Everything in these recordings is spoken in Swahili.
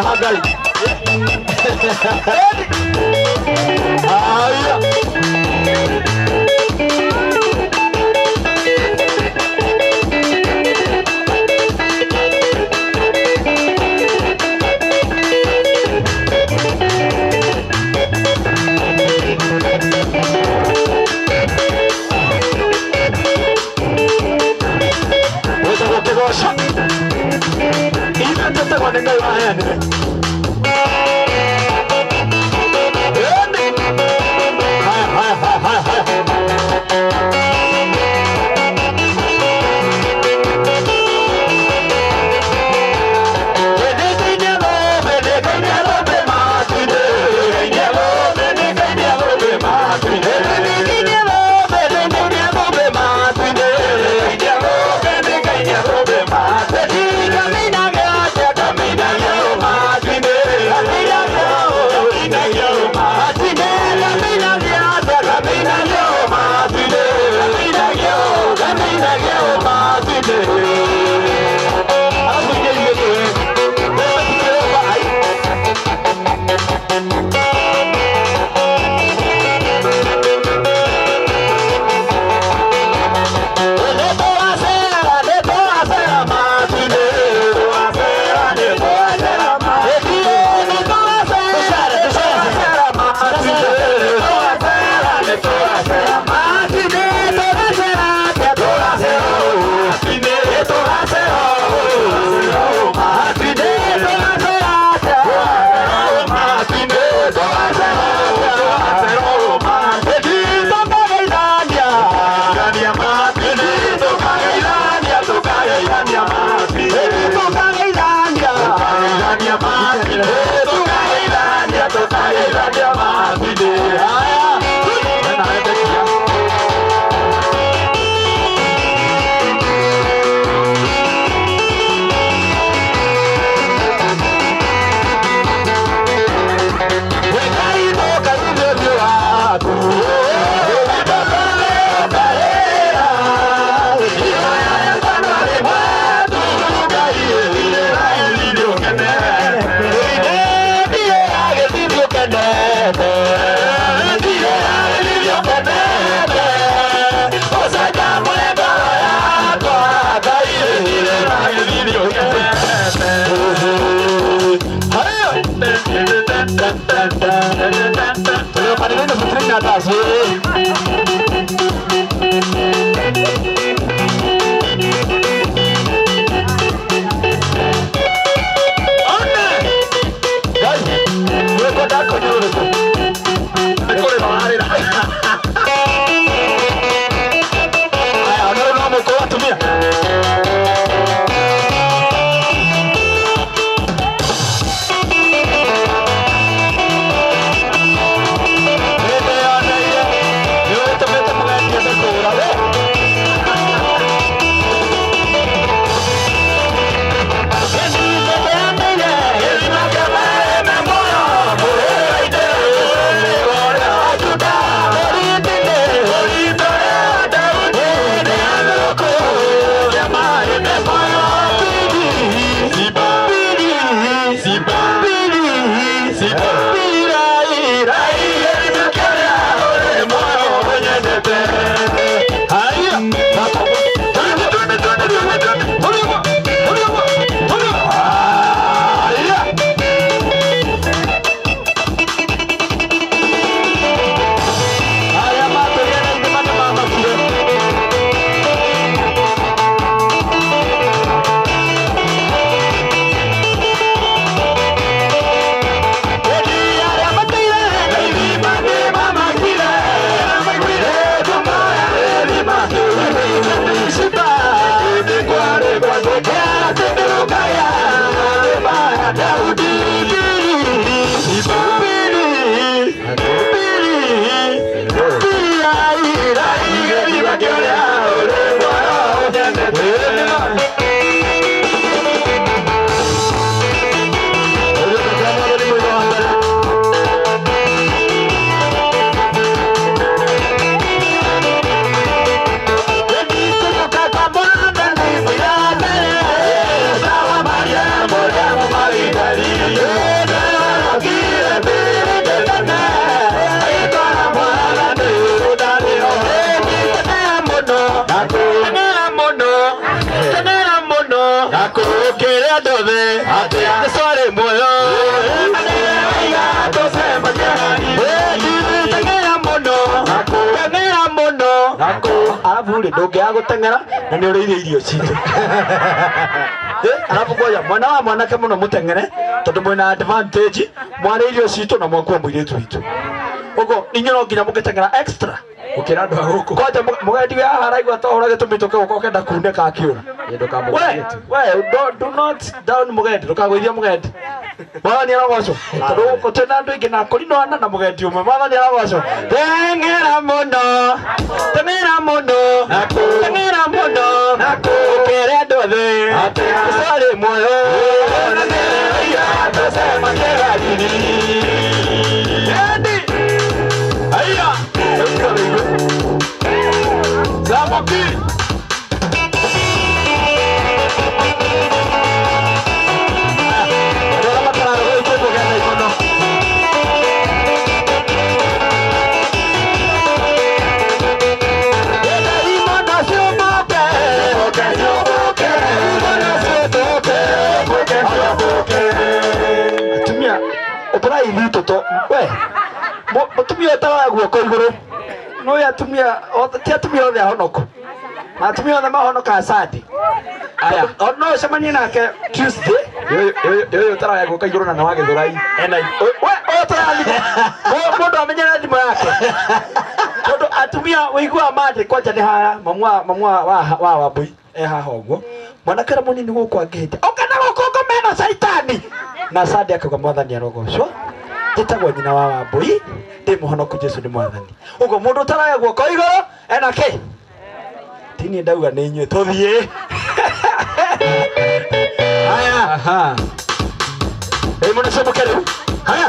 Magali. Aya. Ukera dove Sore moyo Tengera mono Alafu ule doge yago tengera na ni ule irio citu alafu ngoja mwana wa mwanake muno mutengere tondu mwina advantage mwana irio citu na mwakuwa mwiritu witu ugo ninyo nginya mugitengera extra ukira andu aguku koja mugendi wa haraigwa tohora gitumito ke uko kenda kuneka akiura do not down mugendi ndukagwithia mugendi mwana aragwaco tondu uko tena andu ingi na kurino ana na mugendi umwe mwana aragwaco tengera muno tengera muno ukira ndothe sare moyo ndosema kerani Aya, Zamoki. Tumia, opera ilito to, we. Mutumia tawa guoko iguru no ya tumia tia othe ahonoko na tumia othe mahonoka asadi aya ono semani nake Tuesday yo tawa guoko iguru na wage thurai ena we otara mundu amenyera thimo yake tondu atumia wigua mate kwanja ni hara mamwa wa wabui haha uguo mwanakara munini guko angihite okana guko mena saitani na sadi akaga mwathani arogocwo Titagwo nyina wa Wambui ndi muhonoku Jesu ni mwathani ugo mundu taraya guoko iguru ena ki tini ndauga ni inywe tuthie haya aha mundu somokere haya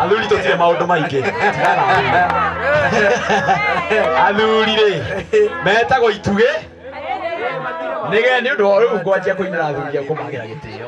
athuri tutire maundu maingi athuri ri metagwo ituge nige ni undu wa riu ngwanjia kuinira athuri akumagira gitio